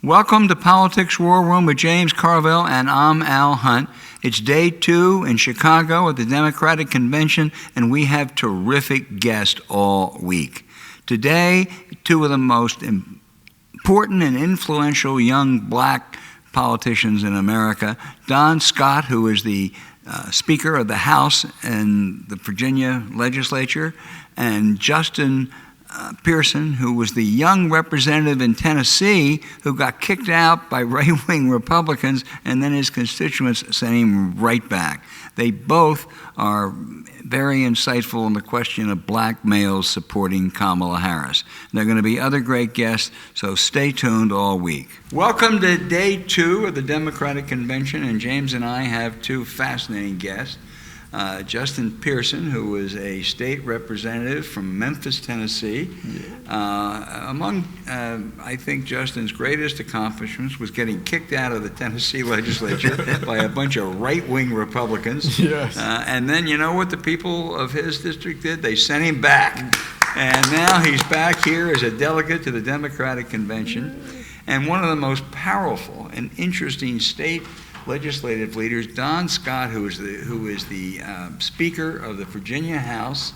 Welcome to Politics War Room with James Carville, and I'm Al Hunt. It's day 2 in Chicago at the Democratic Convention, and we have terrific guests all week. Today, 2 of the most important and influential young black politicians in America, Don Scott, who is the Speaker of the House in the Virginia legislature, and Justin Pearson, who was the young representative in Tennessee who got kicked out by right-wing Republicans, and then his constituents sent him right back. They both are very insightful on the question of black males supporting Kamala Harris. There are going to be other great guests, so stay tuned all week. Welcome to day 2 of the Democratic Convention, and James and I have 2 fascinating guests. Justin Pearson, who is a state representative from Memphis, Tennessee. Among, I think, Justin's greatest accomplishments was getting kicked out of the Tennessee legislature by a bunch of right-wing Republicans. Yes. And then you know what the people of his district did? They sent him back. And now he's back here as a delegate to the Democratic Convention. And one of the most powerful and interesting state legislative leaders, Don Scott, who is the Speaker of the Virginia House,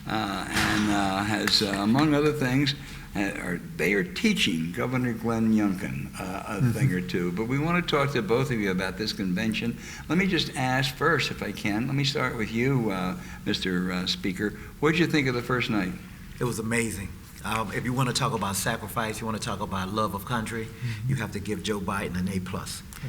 and has, among other things, they are teaching Governor Glenn Youngkin a thing or two. But we want to talk to both of you about this convention. Let me just ask first, if I can. Let me start with you, Mr. Speaker. What did you think of the first night? It was amazing. If you want to talk about sacrifice, you want to talk about love of country, you have to give Joe Biden an A+.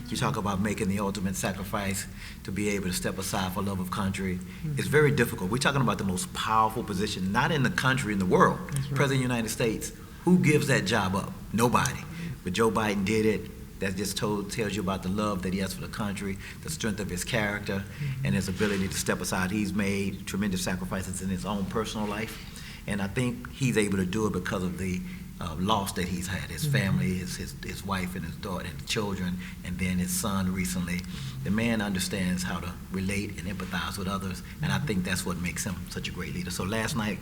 You talk about making the ultimate sacrifice to be able to step aside for love of country. It's very difficult. We're talking about the most powerful position, not in the country, in the world. Right. President of the United States. Who gives that job up? Nobody. But Joe Biden did it. That just tells you about the love that he has for the country, the strength of his character, and his ability to step aside. He's made tremendous sacrifices in his own personal life. And I think he's able to do it because of the loss that he's had, his family, his wife and his daughter and children, and then his son recently. The man understands how to relate and empathize with others, and I think that's what makes him such a great leader. So last night,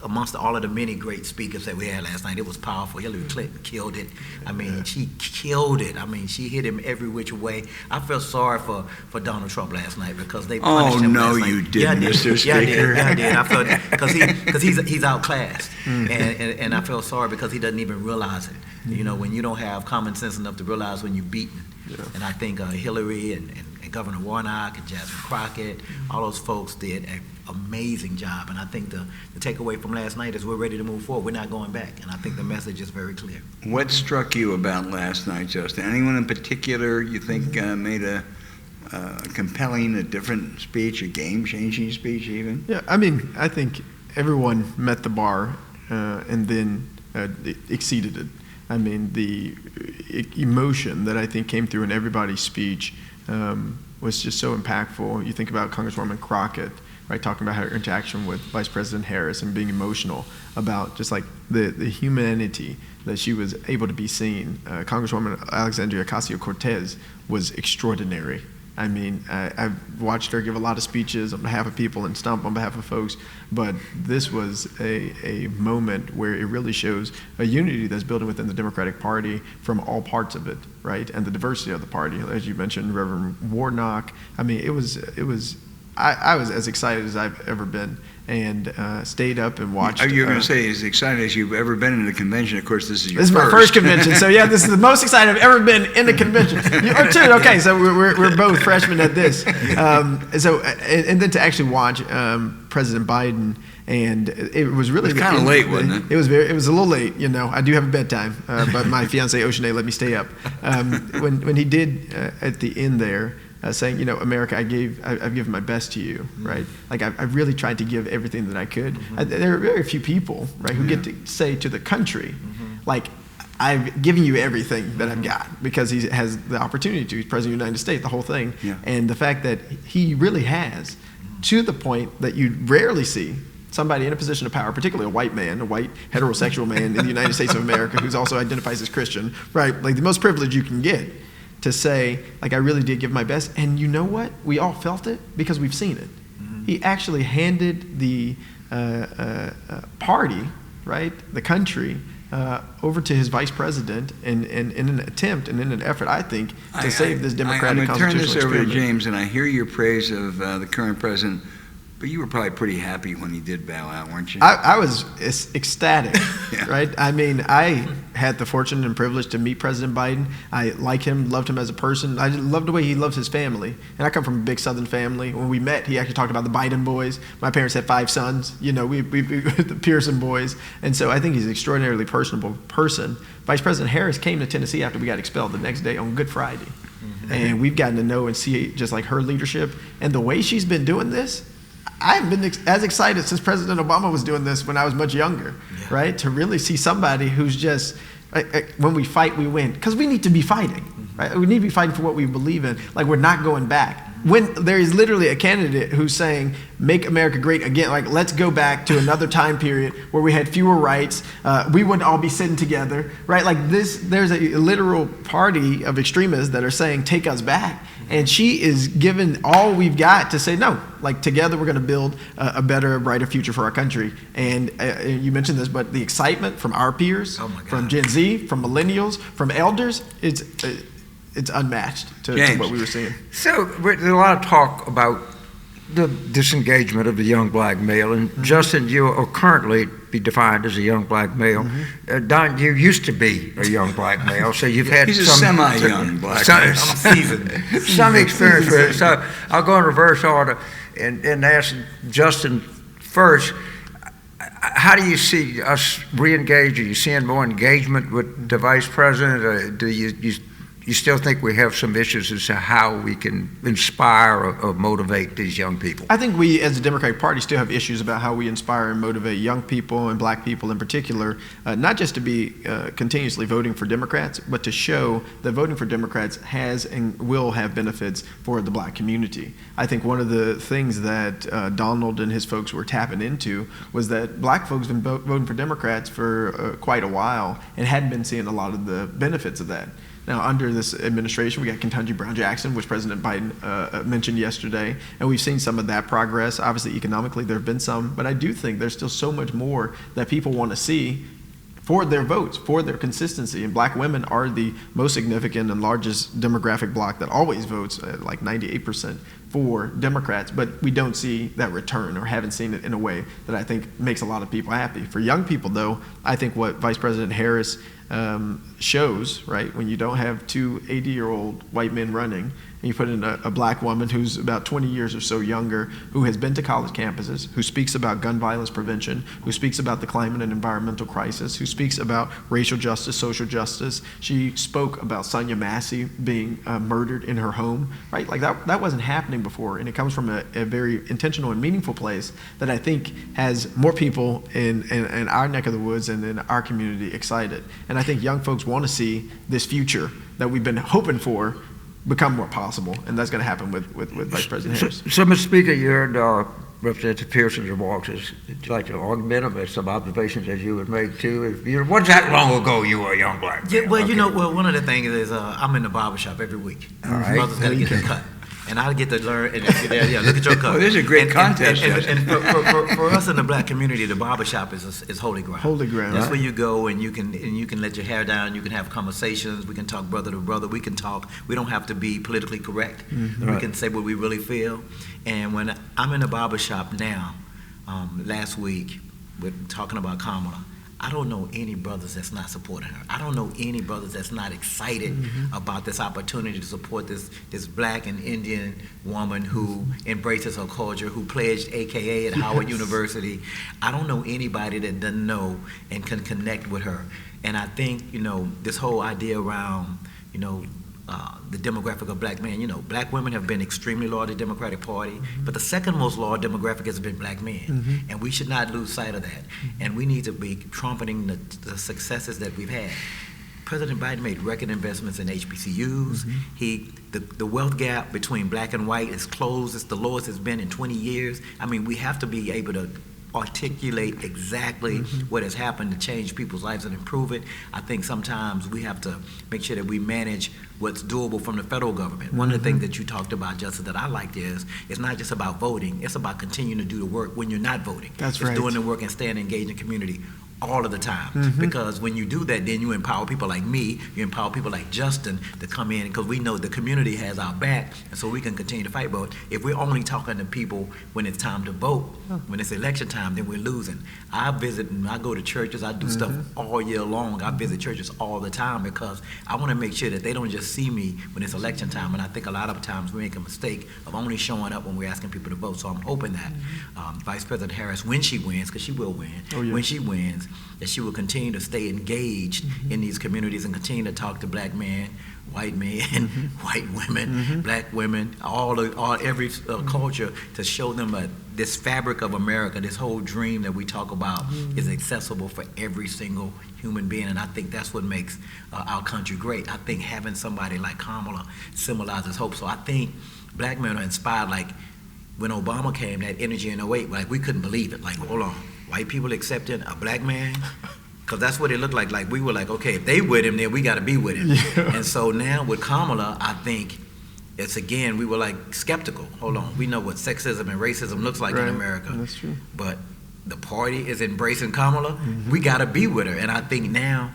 amongst all of the many great speakers that we had last night, it was powerful. Hillary Clinton killed it. I mean, she killed it. I mean, she hit him every which way. I felt sorry for Donald Trump last night because they punished him last night. Oh, no, you didn't, Mr. Speaker. Yeah, I did. I felt because he's outclassed, and I felt sorry because he doesn't even realize it. You know, when you don't have common sense enough to realize when you're beaten. Yeah. And I think Hillary and Governor Warnock and Jasmine Crockett, all those folks did an amazing job. And I think the takeaway from last night is we're ready to move forward. We're not going back. And I think the message is very clear. What struck you about last night, Justin? Anyone in particular you think made a compelling, a different speech, a game-changing speech even? Yeah, I mean, I think everyone met the bar and then exceeded it. I mean, the emotion that I think came through in everybody's speech was just so impactful. You think about Congresswoman Crockett, right, talking about her interaction with Vice President Harris and being emotional about just like the humanity that she was able to be seen. Congresswoman Alexandria Ocasio-Cortez was extraordinary. I mean, I've watched her give a lot of speeches on behalf of people and stump on behalf of folks, but this was a moment where it really shows a unity that's building within the Democratic Party from all parts of it, right? And the diversity of the party, as you mentioned, Reverend Warnock. I mean, I was as excited as I've ever been, and stayed up and watched. You're going to say as excited as you've ever been in a convention. Of course, this is This is my first convention, so yeah, this is the most excited I've ever been in a convention. Or 2, okay, so we're both freshmen at this. And then to actually watch President Biden, and it was really kind of late, wasn't it? It was a little late, you know. I do have a bedtime, but my fiance Oceanae let me stay up. When he did at the end there. Saying, you know, America, I've given my best to you, right? Like I've really tried to give everything that I could. There are very few people, right, who get to say to the country, like, I've given you everything that I've got, because he has the opportunity to. He's President of the United States, the whole thing. Yeah. And the fact that he really has, to the point that you rarely see somebody in a position of power, particularly a white man, a white heterosexual man in the United States of America who's also identifies as Christian, right? Like the most privilege you can get, to say, like, I really did give my best. And you know what? We all felt it because we've seen it. He actually handed the party, right, the country, over to his vice president in an attempt and in an effort, I think, to save this democratic constitutional I'm going to turn this over to experiment. James, and I hear your praise of the current president, but you were probably pretty happy when he did bow out, weren't you? I was ecstatic, Yeah. right? I mean, I had the fortune and privilege to meet President Biden. I like him, loved him as a person. I loved the way he loves his family. And I come from a big Southern family. When we met, he actually talked about the Biden boys. My parents had 5 sons. You know, we the Pearson boys. And so I think he's an extraordinarily personable person. Vice President Harris came to Tennessee after we got expelled the next day on Good Friday. Mm-hmm. And we've gotten to know and see just like her leadership. And the way she's been doing this, I haven't been as excited since President Obama was doing this when I was much younger, right? To really see somebody who's just, when we fight, we win. Because we need to be fighting, right? We need to be fighting for what we believe in. Like, we're not going back. When there is literally a candidate who's saying, make America great again, like, let's go back to another time period where we had fewer rights, we wouldn't all be sitting together, right? Like this, there's a literal party of extremists that are saying, take us back. And she is given all we've got to say, no, like together we're going to build a better, brighter future for our country. And you mentioned this, but the excitement from our peers, from Gen Z, from millennials, from elders, it's unmatched to what we were seeing. So there's a lot of talk about the disengagement of the young black male, and Justin, you are currently be defined as a young black male. Don, you used to be a young black male, so you've had He's a some semi-young black male. some experience with it. So I'll go in reverse order and ask Justin first. How do you see us re-engage? Are you seeing more engagement with the vice president, or do you still think we have some issues as to how we can inspire or motivate these young people? I think we, as the Democratic Party, still have issues about how we inspire and motivate young people and black people in particular, not just to be continuously voting for Democrats, but to show that voting for Democrats has and will have benefits for the black community. I think one of the things that Donald and his folks were tapping into was that black folks have been voting for Democrats for quite a while and hadn't been seeing a lot of the benefits of that. Now, under this administration, we got Ketanji Brown Jackson, which President Biden mentioned yesterday, and we've seen some of that progress. Obviously, economically, there have been some, but I do think there's still so much more that people want to see for their votes, for their consistency. And black women are the most significant and largest demographic bloc that always votes, like 98% for Democrats, but we don't see that return or haven't seen it in a way that I think makes a lot of people happy. For young people, though, I think what Vice President Harris shows, right, when you don't have 2 80-year-old white men running, and you put in a black woman who's about 20 years or so younger, who has been to college campuses, who speaks about gun violence prevention, who speaks about the climate and environmental crisis, who speaks about racial justice, social justice. She spoke about Sonia Massey being murdered in her home, right? Like that wasn't happening before, and it comes from a very intentional and meaningful place that I think has more people in our neck of the woods and in our community excited. And I think young folks want to see this future that we've been hoping for become more possible, and that's going to happen with Vice President Harris. So, Mr. Speaker, you heard Representative Pearson's remarks. Would you like to augment them as some observations that you would make too? Wasn't that long ago you were a young black man? Yeah, well, you know, one of the things is I'm in the barbershop every week. All right. Brothers got to get their cut. And I get to learn, and look at your cut. Well, this is a great contest. And for us in the black community, the barbershop is holy ground. Holy ground. That's where you go and you can let your hair down. You can have conversations. We can talk brother to brother. We can talk. We don't have to be politically correct. We can say what we really feel. And when I'm in the barbershop now, last week, we're talking about Kamala. I don't know any brothers that's not supporting her. I don't know any brothers that's not excited about this opportunity to support this black and Indian woman who embraces her culture, who pledged AKA at Howard University. I don't know anybody that doesn't know and can connect with her. And I think, you know, this whole idea around, you know, the demographic of black men. You know, black women have been extremely loyal to the Democratic Party, but the second most loyal demographic has been black men, and we should not lose sight of that. And we need to be trumpeting the successes that we've had. President Biden made record investments in HBCUs. The wealth gap between black and white is closed. It's the lowest it's been in 20 years. I mean, we have to be able to articulate exactly what has happened to change people's lives and improve it. I think sometimes we have to make sure that we manage what's doable from the federal government. One of the things that you talked about, Justin, that I liked is it's not just about voting, it's about continuing to do the work when you're not voting. That's right. It's doing the work and staying engaged in the community. all of the time. Because when you do that, then you empower people like me, you empower people like Justin to come in, because we know the community has our back, and so we can continue to fight. But if we're only talking to people when it's time to vote, when it's election time, then we're losing. I visit and I go to churches, I do stuff all year long. I visit churches all the time because I want to make sure that they don't just see me when it's election time. And I think a lot of times we make a mistake of only showing up when we're asking people to vote. So I'm hoping that Vice President Harris, when she wins, because she will win, when she wins, that she will continue to stay engaged in these communities and continue to talk to black men, white men, white women, black women, every culture, to show them this fabric of America, this whole dream that we talk about is accessible for every single human being. And I think that's what makes our country great. I think having somebody like Kamala symbolizes hope. So I think black men are inspired. Like when Obama came, that energy in 08, like we couldn't believe it. Like, hold on, white people accepting a black man? Because that's what it looked like. Like we were like, okay, if they with him, then we got to be with him. And so now with Kamala, I think it's, again, we were like skeptical. Hold on, we know what sexism and racism looks like in America. That's true. But the party is embracing Kamala. We got to be with her. And I think now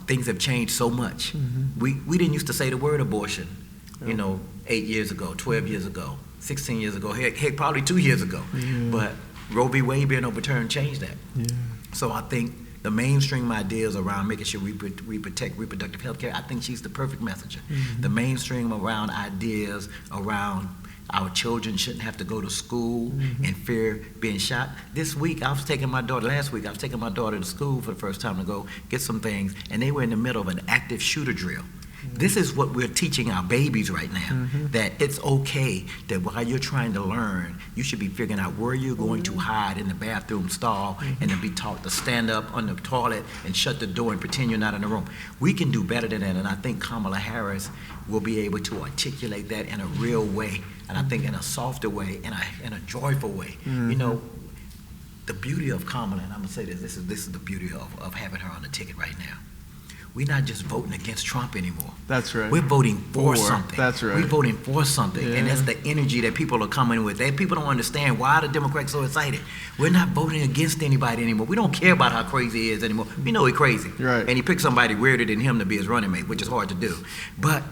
things have changed so much. We didn't used to say the word abortion, 8 years ago, 12 years ago, 16 years ago, heck, probably 2 years ago. But Roe v. Wade being overturned changed that. So I think the mainstream ideas around making sure we protect reproductive health care, I think she's the perfect messenger. The mainstream around ideas around our children shouldn't have to go to school and fear being shot. This week, last week, I was taking my daughter to school for the first time to go get some things, and they were in the middle of an active shooter drill. This is what we're teaching our babies right now, that it's okay that while you're trying to learn, you should be figuring out where you're going to hide in the bathroom stall and to be taught to stand up on the toilet and shut the door and pretend you're not in the room. We can do better than that, and I think Kamala Harris will be able to articulate that in a real way, and I think in a softer way, in a joyful way. The beauty of Kamala, and I'm going to say this is the beauty of having her on the ticket right now. We're not just voting against Trump anymore. That's right. We're voting for something. That's right. We're voting for something, and that's the energy that people are coming with. People don't understand why the Democrats are so excited. We're not voting against anybody anymore. We don't care about how crazy he is anymore. We know he's crazy. Right. And he picked somebody weirder than him to be his running mate, which is hard to do. But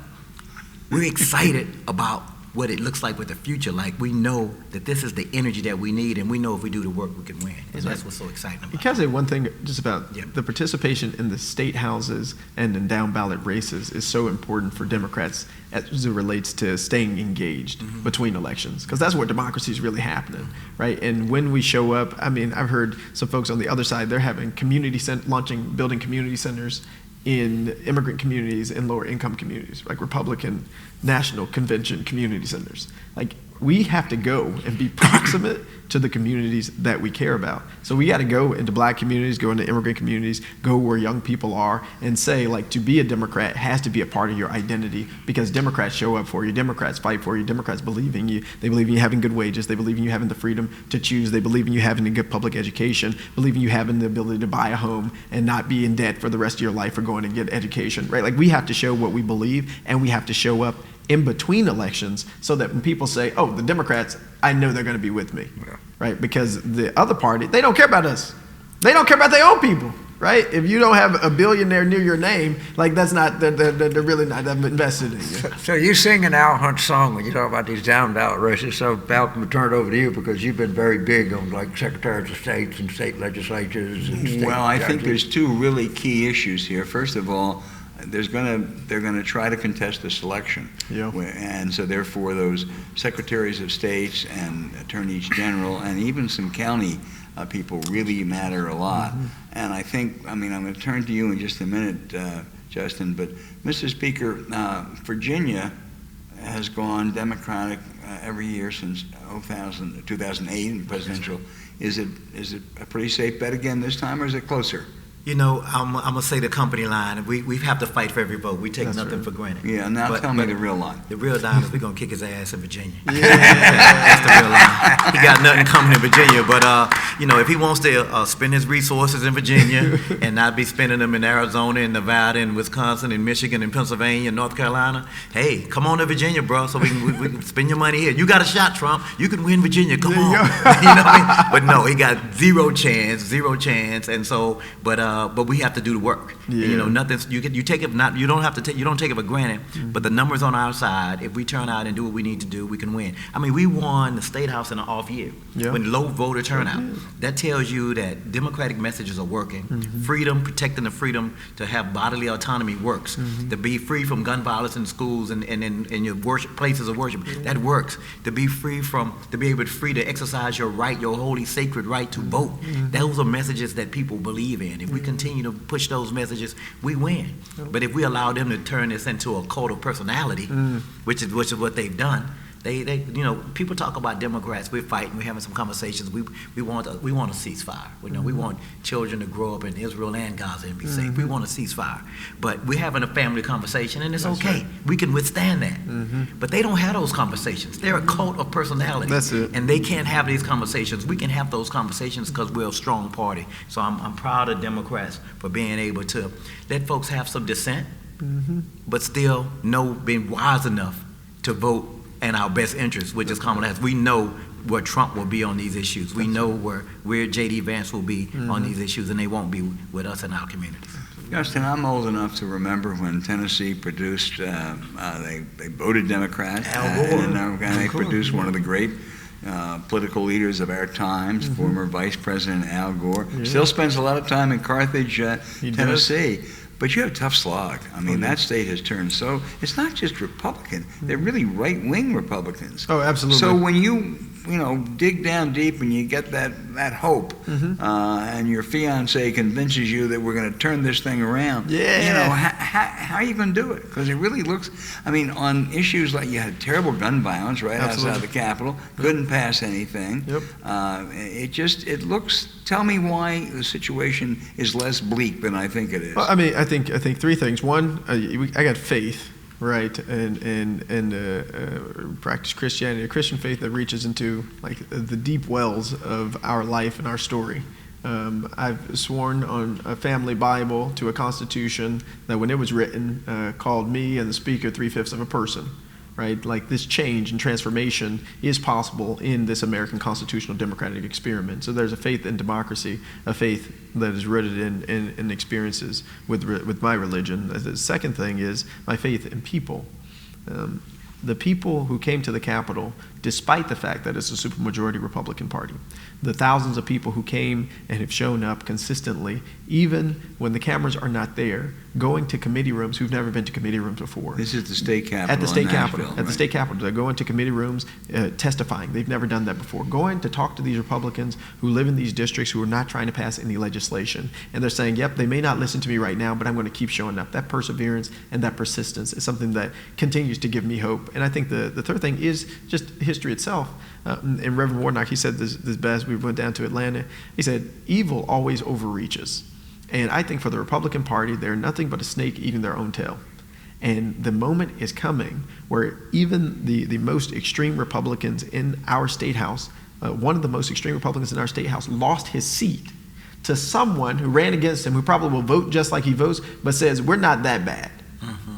we're excited about what it looks like with the future. Like, we know that this is the energy that we need, and we know if we do the work, we can win. And that's what's so exciting about it. Can I say one thing just about the participation in the state houses and in down-ballot races is so important for Democrats as it relates to staying engaged between elections, because that's where democracy is really happening, right? And when we show up, I mean, I've heard some folks on the other side, they're having building community centers in immigrant communities and lower income communities, like Republican National Convention community centers. Like, we have to go and be proximate to the communities that we care about. So we got to go into black communities, go into immigrant communities, go where young people are, and say, like, to be a Democrat has to be a part of your identity, because Democrats show up for you, Democrats fight for you, Democrats believe in you, they believe in you having good wages, they believe in you having the freedom to choose, they believe in you having a good public education, believe in you having the ability to buy a home and not be in debt for the rest of your life for going to get education, right? Like, we have to show what we believe, and we have to show up in between elections, so that when people say, oh, the Democrats, I know they're going to be with me, right? Because the other party, they don't care about us. They don't care about their own people, right? If you don't have a billionaire near your name, like, that's not, they're really not invested in you. So you sing an Al Hunt song when you talk about these down-ballot races. So Al, I'm going to turn it over to you, because you've been very big on, like, secretaries of states and state legislatures. And state I think there's two really key issues here. First of all, they're going to try to contest the selection, and so therefore those secretaries of states and attorneys general and even some county people really matter a lot. And I think, I'm going to turn to you in just a minute, Justin, but Mr. Speaker, Virginia has gone Democratic every year since 2008 in presidential. Is it a pretty safe bet again this time, or is it closer? You know, I'm going to say the company line. We have to fight for every vote. We take nothing for granted. Yeah, now tell me the real line. The real line is we're going to kick his ass in Virginia. That's the real line. He got nothing coming in Virginia. But, you know, if he wants to spend his resources in Virginia and not be spending them in Arizona and Nevada and Wisconsin and Michigan and Pennsylvania and North Carolina, hey, come on to Virginia, bro, so we can spend your money here. You got a shot, Trump. You can win Virginia. Come on. You know what I mean? But no, he got zero chance. And so, but we have to do the work. Yeah. You know, nothing's you take it not you don't take it for granted. But the numbers on our side. If we turn out and do what we need to do, we can win. I mean, we won the State House in an off year when low voter turnout. That tells you that democratic messages are working. Freedom, protecting the freedom to have bodily autonomy works. To be free from gun violence in schools and in your worship places of worship, that works. To be able to exercise your right, your holy sacred right to vote. Those are messages that people believe in. If we continue to push those messages, we win. But if we allow them to turn this into a cult of personality, which is what they've done, they you know, people talk about Democrats. We're fighting. We're having some conversations. We want a ceasefire. We want children to grow up in Israel and Gaza and be safe. We want a ceasefire. But we're having a family conversation, and it's okay. Right. We can withstand that. But they don't have those conversations. They're a cult of personality. That's it. And they can't have these conversations. We can have those conversations because we're a strong party. So I'm proud of Democrats for being able to let folks have some dissent, but still being wise enough to vote in our best interest, which is common sense. We know where Trump will be on these issues. We know where J.D. Vance will be on these issues, and they won't be with us in our communities. Justin, I'm old enough to remember when Tennessee produced, they voted Democrat, and they produced one of the great political leaders of our times, former Vice President Al Gore. Still spends a lot of time in Carthage, Tennessee. But you have a tough slog. I mean, that state has turned so. It's not just Republican; they're really right-wing Republicans. Oh, absolutely. So when you dig down deep and you get that hope, and your fiance convinces you that we're going to turn this thing around, how are you going to do it? Because it really looks. I mean, on issues like you had terrible gun violence right outside the Capitol, couldn't pass anything. It looks. Tell me why the situation is less bleak than I think it is. Well, I mean, I think three things. One, I got faith, right, and practice Christianity, a Christian faith that reaches into like the deep wells of our life and our story. I've sworn on a family Bible to a Constitution that when it was written called me and the speaker 3/5 of a person. Right, like this change and transformation is possible in this American constitutional democratic experiment. So there's a faith in democracy, a faith that is rooted in experiences with my religion. The second thing is my faith in people. The people who came to the Capitol, despite the fact that it's a supermajority Republican Party, the thousands of people who came and have shown up consistently, even when the cameras are not there, going to committee rooms who've never been to committee rooms before. This is the state capitol. At the state capitol. At the state capitol. They're going to committee rooms, testifying. They've never done that before. Going to talk to these Republicans who live in these districts who are not trying to pass any legislation. And they're saying, yep, they may not listen to me right now, but I'm going to keep showing up. That perseverance and that persistence is something that continues to give me hope. And I think the third thing is just history itself. And Reverend Warnock, he said this best. We went down to Atlanta. He said, evil always overreaches. And I think for the Republican Party, they're nothing but a snake eating their own tail. And the moment is coming where even the most extreme Republicans in our state house, one of the most extreme Republicans in our state house lost his seat to someone who ran against him, who probably will vote just like he votes, but says, we're not that bad.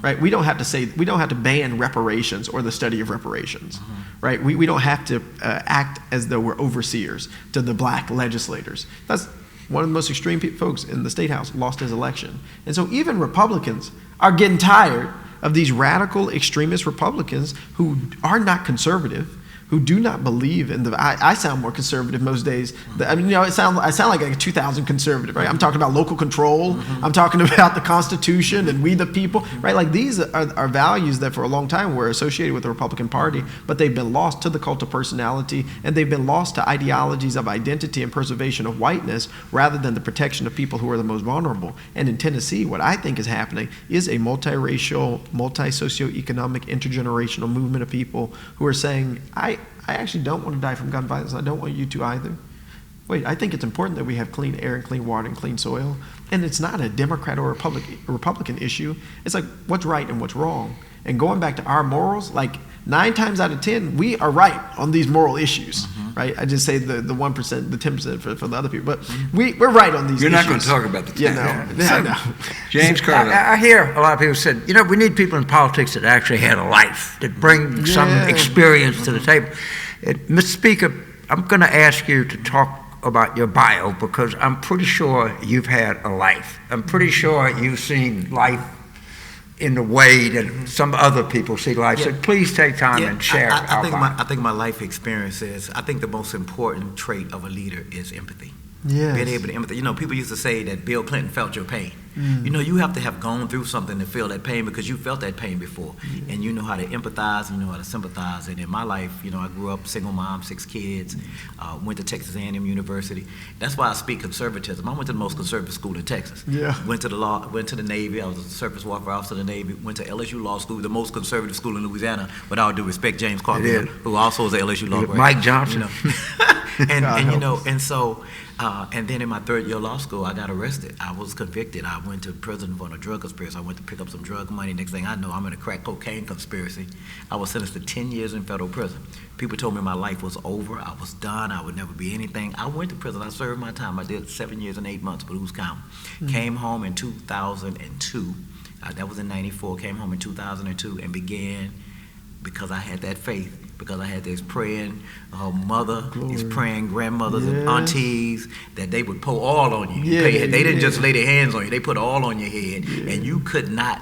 Right? We don't have to ban reparations or the study of reparations. Right? We don't have to act as though we're overseers to the black legislators. That's one of the most extreme folks in the state house lost his election. And so even Republicans are getting tired of these radical extremist Republicans who are not conservative, who do not believe in the. I sound more conservative most days. I mean, I sound like a 2000 conservative, right? I'm talking about local control. I'm talking about the Constitution and we the people, right? Like these are values that for a long time were associated with the Republican Party, but they've been lost to the cult of personality, and they've been lost to ideologies of identity and preservation of whiteness rather than the protection of people who are the most vulnerable. And in Tennessee, what I think is happening is a multiracial, multi-socioeconomic, intergenerational movement of people who are saying, I actually don't want to die from gun violence. I don't want you to either. Wait, I think it's important that we have clean air and clean water and clean soil. And it's not a Democrat or Republican issue. It's like what's right and what's wrong. And going back to our morals, like 9 times out of 10, we are right on these moral issues, right? I just say the 1%, the 10% for the other people, but we're right on these issues. You're not going to talk about the 10. No. James Carville. I hear a lot of people said, we need people in politics that actually had a life, that bring some experience to the table. Mr. Speaker, I'm going to ask you to talk about your bio because I'm pretty sure you've had a life. I'm pretty sure you've seen life in the way that some other people see life. So please take time and share I think my life experiences, I think the most important trait of a leader is empathy. Yes. Being able to empathize. People used to say that Bill Clinton felt your pain. You have to have gone through something to feel that pain because you felt that pain before. And you know how to empathize and you know how to sympathize. And in my life, I grew up single mom, 6 kids, went to Texas A&M University. That's why I speak conservatism. I went to the most conservative school in Texas. Yeah. Went to the Navy. I was a surface warfare officer in the Navy. Went to LSU Law School, the most conservative school in Louisiana. With all due respect, James Carville, who also is an LSU law graduate. Mike Johnson. And then in my 3rd year of law school, I got arrested. I was convicted. I went to prison for a drug conspiracy. I went to pick up some drug money. Next thing I know, I'm in a crack cocaine conspiracy. I was sentenced to 10 years in federal prison. People told me my life was over. I was done. I would never be anything. I went to prison. I served my time. I did 7 years and 8 months, but who's counting? Came home in 2002. That was in 94. Came home in 2002 and began, because I had that faith, because I had this praying mother, these praying grandmothers and aunties, that they would pour oil on you. They didn't just lay their hands on you, they put oil on your head, and you could not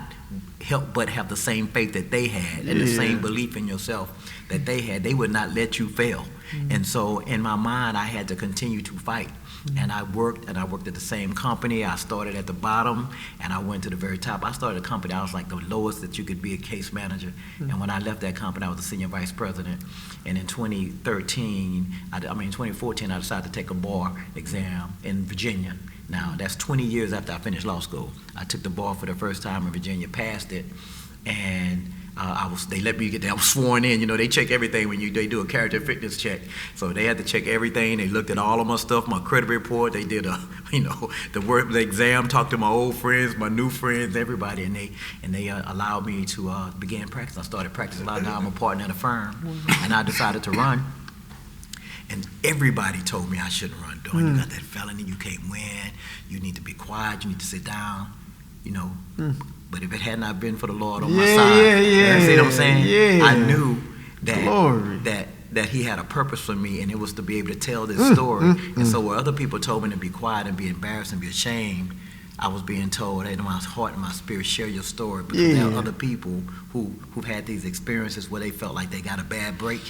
help but have the same faith that they had and the same belief in yourself that they had. They would not let you fail. And so in my mind, I had to continue to fight. And I worked at the same company. I started at the bottom and I went to the very top. I started a company, I was like the lowest that you could be a case manager. And when I left that company, I was a senior vice president. And in 2014, I decided to take a bar exam in Virginia. Now, that's 20 years after I finished law school. I took the bar for the first time in Virginia, passed it, and they let me get there. I was sworn in. They check everything when they do a character fitness check. So they had to check everything. They looked at all of my stuff, my credit report. They did the exam, talked to my old friends, my new friends, everybody, and they allowed me to begin practice. I started practicing law. Now I'm a partner in a firm, and I decided to run. And everybody told me I shouldn't run. Dawn, you got that felony, you can't win. You need to be quiet. You need to sit down. But if it had not been for the Lord on my side, you see what I'm saying? I knew that He had a purpose for me, and it was to be able to tell this story. And so where other people told me to be quiet and be embarrassed and be ashamed, I was being told, hey, in my heart and my spirit, share your story, because there are other people who've had these experiences where they felt like they got a bad break,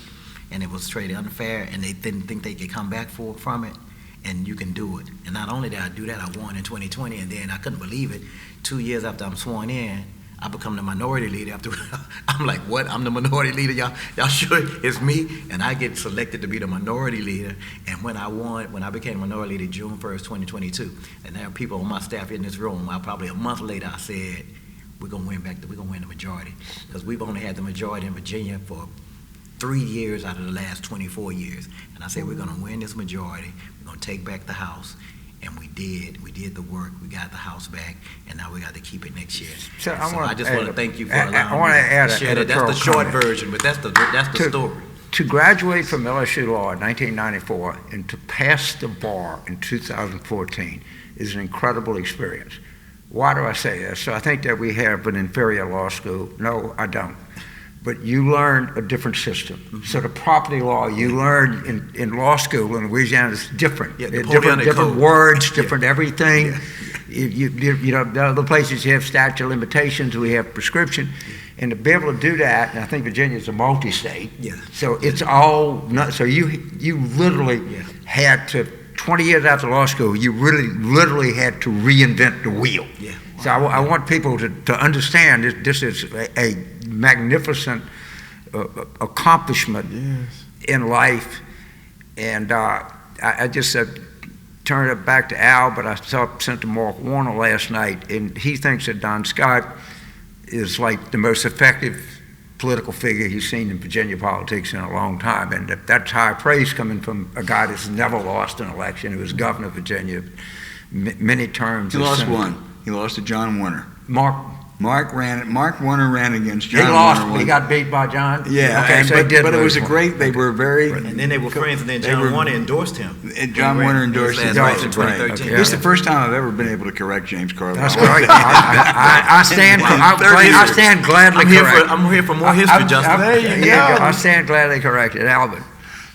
and it was straight unfair, and they didn't think they could come back from it. And you can do it. And not only did I do that, I won in 2020, and then I couldn't believe it. 2 years after I'm sworn in, I become the minority leader. I'm like, what? I'm the minority leader? Y'all sure it's me? And I get selected to be the minority leader. And when I became minority leader, June 1st, 2022, and there are people on my staff in this room, probably a month later, I said, we're gonna win the majority. Because we've only had the majority in Virginia for 3 years out of the last 24 years. And I said, we're gonna win this majority. We're gonna take back the House. And we did. We did the work. We got the House back, and now we got to keep it next year. So I just want to thank you for allowing me to share that. That's the short version, but that's the story. To graduate from LSU Law in 1994 and to pass the bar in 2014 is an incredible experience. Why do I say this? So I think that we have an inferior law school. No, I don't. But you learn a different system. So the property law you learn in law school in Louisiana is different. Different words, different everything. The other places you have statute of limitations, we have prescription. And to be able to do that, and I think Virginia is a multi-state. So it's all, so you literally had to, 20 years after law school, you really literally had to reinvent the wheel. So I want people to understand this is a magnificent accomplishment in life. And I just turned it back to Al, but I sent to Mark Warner last night, and he thinks that Don Scott is like the most effective political figure he's seen in Virginia politics in a long time. And that's high praise coming from a guy that's never lost an election, who was governor of Virginia many terms. He as lost senator. one. He lost to John Warner. Mark Mark Warner ran against John he lost. Warner. He got beat by John. Yeah, Okay, so he did but it was lose a one. great. They were very. And then they were friends, and then They John were- Warner endorsed him. And John Warner endorsed him. His last race in Right. 2013. Okay. This is the first time I've ever been able to correct James Carville. That's right. I stand gladly corrected. I'm here for more history, Justin. There you go. I stand gladly corrected, Alvin.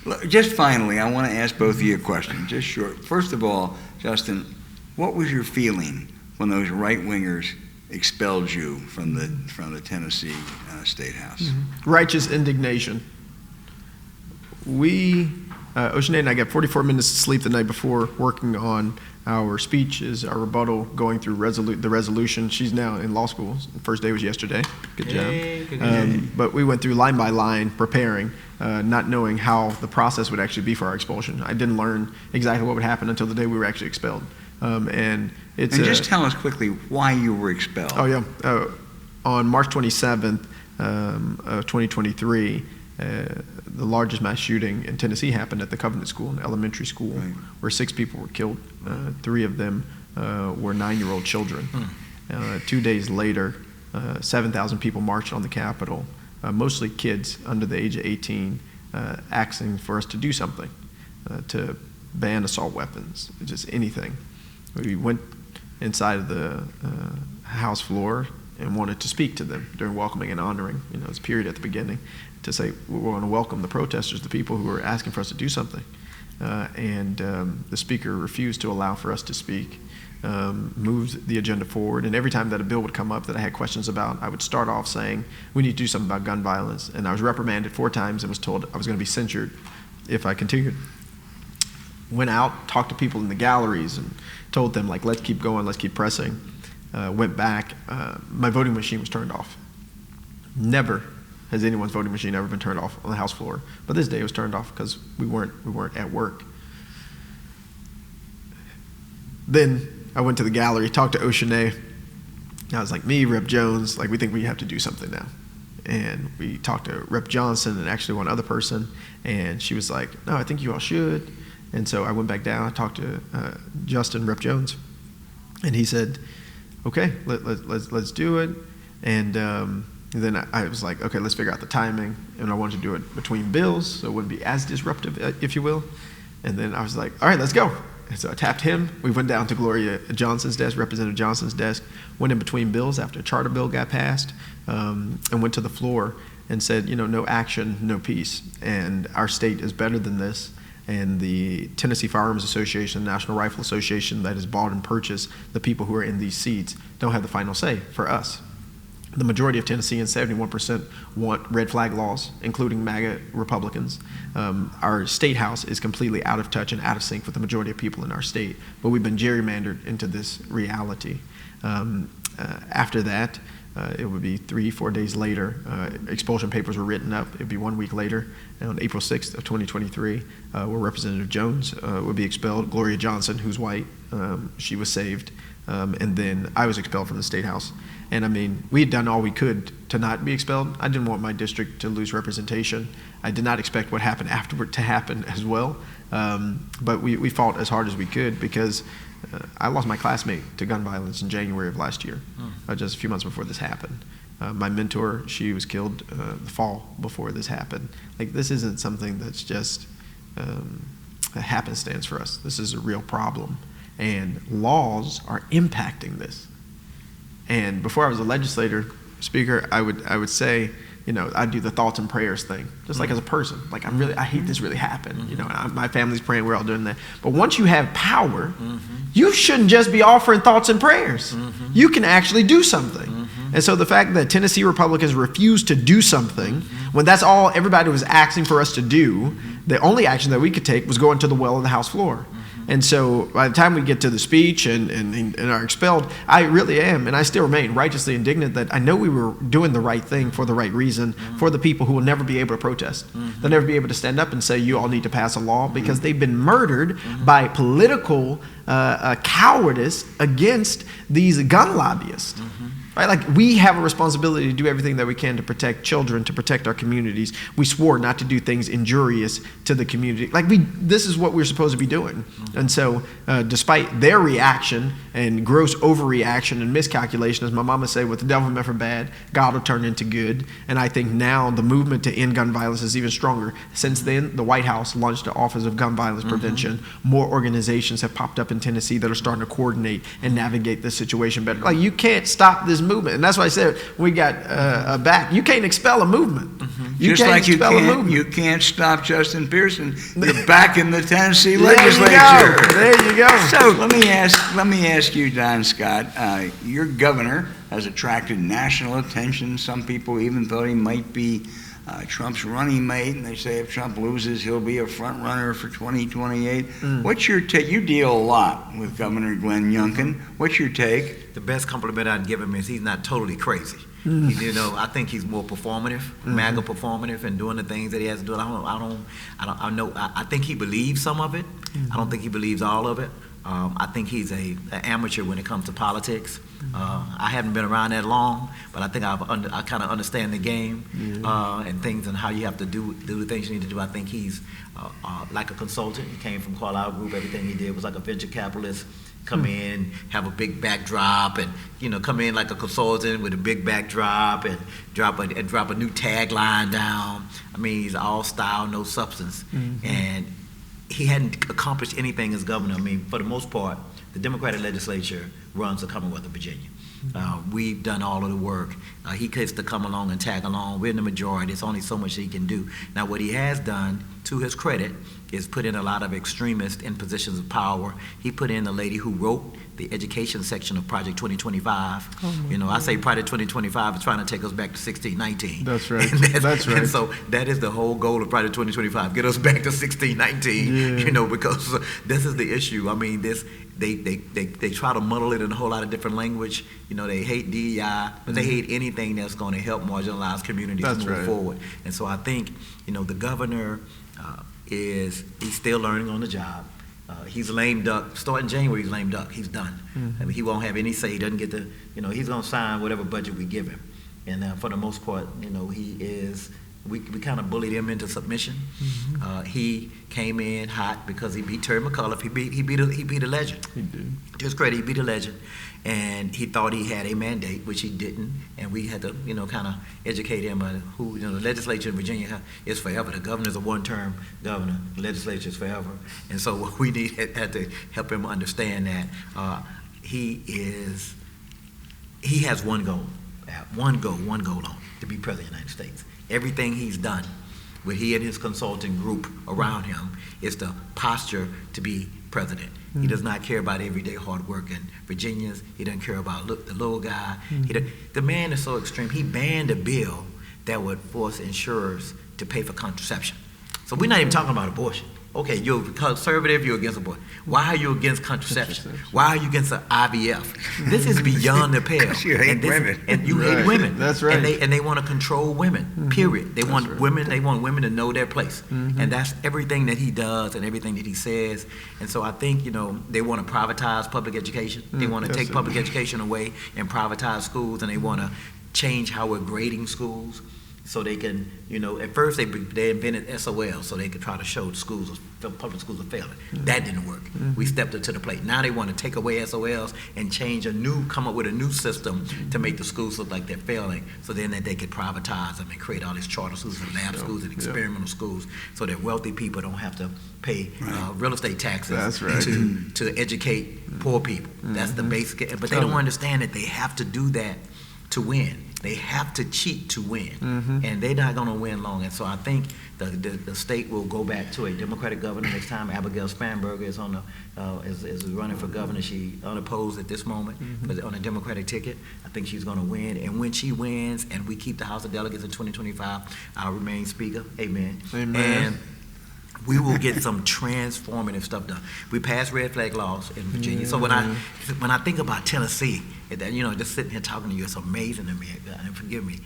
Look, just finally, I want to ask both of you a question, just short. First of all, Justin, what was your feeling when those right-wingers expelled you from the Tennessee State House? Righteous indignation. Ocean and I got 44 minutes of sleep the night before working on our speeches, our rebuttal, going through the resolution. She's now in law school. The first day was yesterday. Good job. But we went through line by line preparing, not knowing how the process would actually be for our expulsion. I didn't learn exactly what would happen until the day we were actually expelled. And just tell us quickly why you were expelled. Oh, yeah. On March 27th of 2023, the largest mass shooting in Tennessee happened at the Covenant School, an elementary school, Right. where 6 people were killed. 3 of them were 9-year-old children. 2 days later, 7,000 people marched on the Capitol, mostly kids under the age of 18, asking for us to do something, to ban assault weapons, just anything. We went inside of the House floor and wanted to speak to them during welcoming and honoring. It's a period at the beginning to say we want to welcome the protesters, the people who are asking for us to do something. And the speaker refused to allow for us to speak, moved the agenda forward. And every time that a bill would come up that I had questions about, I would start off saying, we need to do something about gun violence. And I was reprimanded 4 times and was told I was going to be censured if I continued. Went out, talked to people in the galleries and told them, like, let's keep going, let's keep pressing. Went back. My voting machine was turned off. Never has anyone's voting machine ever been turned off on the House floor. But this day it was turned off because we weren't at work. Then I went to the gallery, talked to Oceane. I was like, me, Rep. Jones, like, we think we have to do something now. And we talked to Rep. Johnson and actually one other person, and she was like, no, I think you all should. And so I went back down, I talked to Justin, Rep. Jones, and he said, okay, let's do it. And then I was like, okay, let's figure out the timing. And I wanted to do it between bills, so it wouldn't be as disruptive, if you will. And then I was like, all right, let's go. And so I tapped him. We went down to Gloria Johnson's desk, Representative Johnson's desk, went in between bills after a charter bill got passed, and went to the floor and said, no action, no peace. And our state is better than this. And the Tennessee Firearms Association, National Rifle Association that has bought and purchased the people who are in these seats don't have the final say for us. The majority of Tennesseans, 71%, want red flag laws, including MAGA Republicans. Our state house is completely out of touch and out of sync with the majority of people in our state, but we've been gerrymandered into this reality. After that, it would be 3-4 days later, expulsion papers were written up. It would be 1 week later, on April 6th of 2023, where Representative Jones would be expelled. Gloria Johnson, who's white, she was saved. And then I was expelled from the State House. And I mean, we had done all we could to not be expelled. I didn't want my district to lose representation. I did not expect what happened afterward to happen as well. But we fought as hard as we could because I lost my classmate to gun violence in January of last year, just a few months before this happened. My mentor, she was killed the fall before this happened. Like, this isn't something that's just a happenstance for us. This is a real problem. And laws are impacting this. And before I was a legislator, speaker, I would say, I do the thoughts and prayers thing, just like as a person. Like, I hate this really happened. My family's praying, we're all doing that. But once you have power, you shouldn't just be offering thoughts and prayers. You can actually do something. And so the fact that Tennessee Republicans refused to do something, when that's all everybody was asking for us to do, the only action that we could take was go into the well of the House floor. And so by the time we get to the speech and are expelled, I really am, and I still remain righteously indignant that I know we were doing the right thing for the right reason for the people who will never be able to protest. They'll never be able to stand up and say, you all need to pass a law, because they've been murdered by political cowardice against these gun lobbyists. right? Like, we have a responsibility to do everything that we can to protect children, to protect our communities. We swore not to do things injurious to the community. Like, this is what we're supposed to be doing. And so, despite their reaction and gross overreaction and miscalculation, as my mama say, what the devil meant for bad, God will turn into good. And I think now the movement to end gun violence is even stronger. Since then, the White House launched the Office of Gun Violence Prevention. More organizations have popped up in Tennessee that are starting to coordinate and navigate this situation better. Like, you can't stop this movement. And that's why I said we got back. You can't expel a movement. Just can't like expel a movement. you can't stop Justin Pearson. You're back in the Tennessee There you legislature. go. There you go. So let me ask you, Don Scott. Your governor has attracted national attention. Some people even thought he might be Trump's running mate, and they say if Trump loses, he'll be a front runner for 2028. What's your take? You deal a lot with Governor Glenn Youngkin. What's your take? The best compliment I'd give him is he's not totally crazy. You know, I think he's more performative, MAGA performative, and doing the things that he has to do. I think he believes some of it. I don't think he believes all of it. I think he's an amateur when it comes to politics. I haven't been around that long, but I think I kind of understand the game and things and how you have to do the things you need to do. I think he's like a consultant. He came from Carlyle Group. Everything he did was like a venture capitalist. Come in, have a big backdrop, and come in like a consultant with a big backdrop and drop a new tagline down. I mean, he's all style, no substance, and he hadn't accomplished anything as governor. I mean, for the most part, the Democratic legislature runs the Commonwealth of Virginia. We've done all of the work. He gets to come along and tag along. We're in the majority. There's only so much he can do. Now, what he has done, to his credit, is put in a lot of extremists in positions of power. He put in the lady who wrote the education section of Project 2025. I say Project 2025 is trying to take us back to 1619. That's right. That's right. And so that is the whole goal of Project 2025, get us back to 1619, because this is the issue. I mean, they try to muddle it in a whole lot of different language. They hate DEI, but they hate anything that's going to help marginalized communities move forward. And so I think, the governor he's still learning on the job. He's lame duck. Starting January, he's lame duck. He's done. I mean, he won't have any say. He doesn't get to, he's going to sign whatever budget we give him. And for the most part, he is, we kind of bullied him into submission. He came in hot because he beat Terry McAuliffe. He beat a legend. He did. To his credit, he beat a legend. And he thought he had a mandate, which he didn't. And we had to, kind of educate him on who, the legislature in Virginia is forever. The governor's a one-term governor. The legislature is forever. And so we had to help him understand that he has one goal only, to be president of the United States. Everything he's done with he and his consulting group around him is the posture to be president. He does not care about everyday hard work in Virginians. He doesn't care about the little guy. The man is so extreme. He banned a bill that would force insurers to pay for contraception. So we're not even talking about abortion. Okay, you're conservative, you're against abortion. Why are you against contraception? Why are you against the IVF? This is beyond the pale. You hate women. And you hate women. That's right. And they want to control women, period. They want women to know their place. And that's everything that he does and everything that he says. And so I think, they want to privatize public education. They want to take public education away and privatize schools, and they want to change how we're grading schools. So they can, at first they invented SOL so they could try to show public schools are failing. That didn't work. We stepped up to the plate. Now they want to take away SOLs and come up with a new system to make the schools look like they're failing, so then that they could privatize them and create all these charter schools and lab schools and experimental schools, so that wealthy people don't have to pay real estate taxes to educate poor people. That's the basic. But they don't understand that they have to do that to win. They have to cheat to win, and they're not going to win long. And so I think the state will go back to a Democratic governor next time. Abigail Spanberger is is running for governor. She unopposed at this moment, but on a Democratic ticket. I think she's going to win. And when she wins, and we keep the House of Delegates in 2025, I'll remain Speaker. Amen. Amen. And we will get some transformative stuff done. We passed red flag laws in Virginia. So when I think about Tennessee, just sitting here talking to you, it's amazing to me. And forgive me.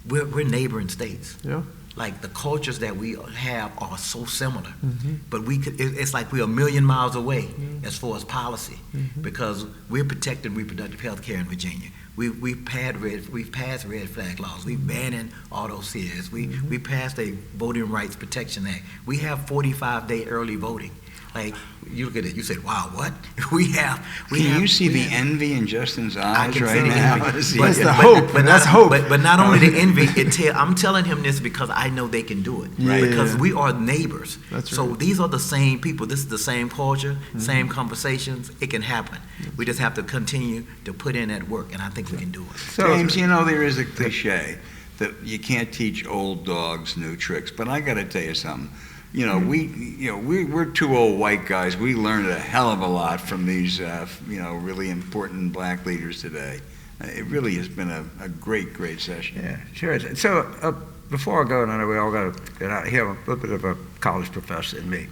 we're neighboring states. Yeah. Like the cultures that we have are so similar, Mm-hmm. but it's like we're a million miles away as far as policy, because we're protecting reproductive health care in Virginia. We've passed red flag laws. We've banning auto sears. We passed a Voting Rights Protection Act. We have 45-day early voting. Like, you look at it, you say, wow, what? Can you see the envy in Justin's eyes can right see the now? envy. That's the hope. That's hope. But not only the envy, I'm telling him this because I know they can do it. Right. Because we are neighbors. That's so right. these are the same people. This is the same culture, same conversations. It can happen. We just have to continue to put in that work, and I think we can do it. So, James, you know, there is a cliche that you can't teach old dogs new tricks, but I got to tell you something. You know, we're two old white guys. We learned a hell of a lot from these, really important black leaders today. It really has been a great, great session. yeah, sure. So before I go, and I know we all got to get out here, I'm a little bit of a college professor in me.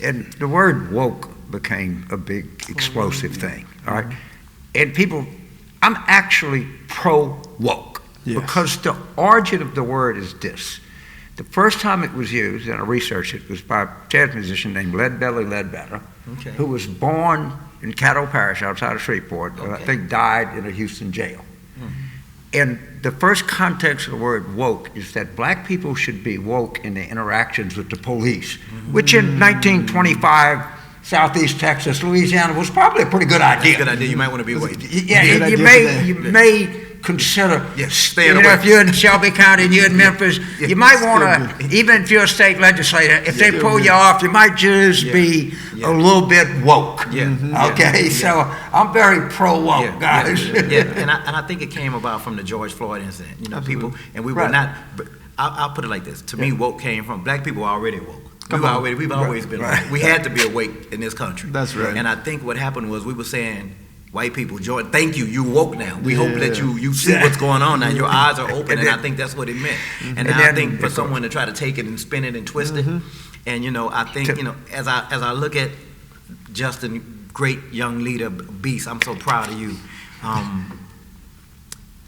And the word woke became a big explosive thing, all right? And people, I'm actually pro-woke, Yes. because the origin of the word is this. The first time it was used, and I researched it, was by a jazz musician named Leadbelly Ledbetter, Okay. who was born in Caddo Parish outside of Shreveport, I Okay. think died in a Houston jail. And the first context of the word woke is that black people should be woke in their interactions with the police, which in 1925, Southeast Texas, Louisiana, was probably a pretty good idea. That's a good idea. You might want to be awake. Yeah, Good you idea may consider, Yes, staying if away. you're in Shelby County and you're in Memphis, you might want to, even if you're a state legislator, if they pull you off, you might just be Yeah. a little bit woke. Yeah. Okay, so I'm very pro-woke, guys. Yeah. And I think it came about from the George Floyd incident. You know, Absolutely. people, and we were Right. not. But I'll put it like this: to me, woke came from black people were already woke. We've always been Right. awake. We had to be awake in this country. That's right. And I think what happened was we were saying, white people, Jordan, thank you, you woke now. We hope that you see what's going on now. Your eyes are open, and I think that's what it meant. And now I then- think for someone to try to take it and spin it and twist it, and I think as I look at Justin, great young leader, beast, I'm so proud of you.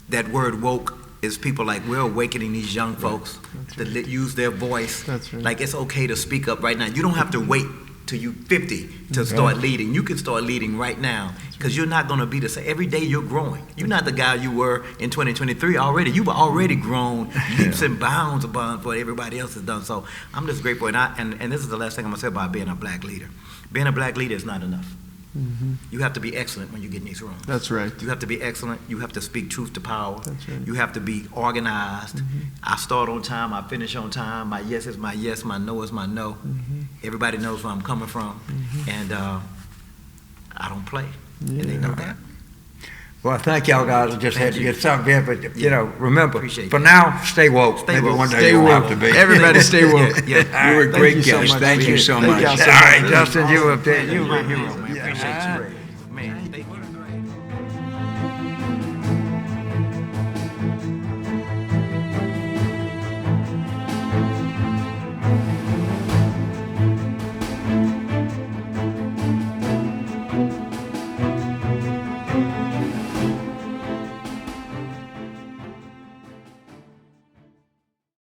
That word woke is people like we're awakening these young folks to use their voice. That's right. Like it's okay to speak up right now. You don't have to wait till you 50 to start leading. You can start leading right now because you're not going to be the same. Every day you're growing. You're not the guy you were in 2023 already. You've already grown leaps and bounds above what everybody else has done. So I'm just grateful. And this is the last thing I'm going to say about being a black leader. Being a black leader is not enough. You have to be excellent when you get in these rooms. That's right. You have to be excellent. You have to speak truth to power. That's right. You have to be organized. I start on time. I finish on time. My yes is my yes. My no is my no. Everybody knows where I'm coming from. And I don't play. And they know that. Well, thank y'all guys. I just had to get something in, but remember, Appreciate for that. now, stay woke. Stay Maybe woke. one day Stay you'll woke. have to be. Everybody stay woke. Yeah. You were a Thank great you so guest. much. Thank you so Thank much. y'all so All much. right, Justin, you up there. You're a hero, man. Appreciate you. Man, thank you.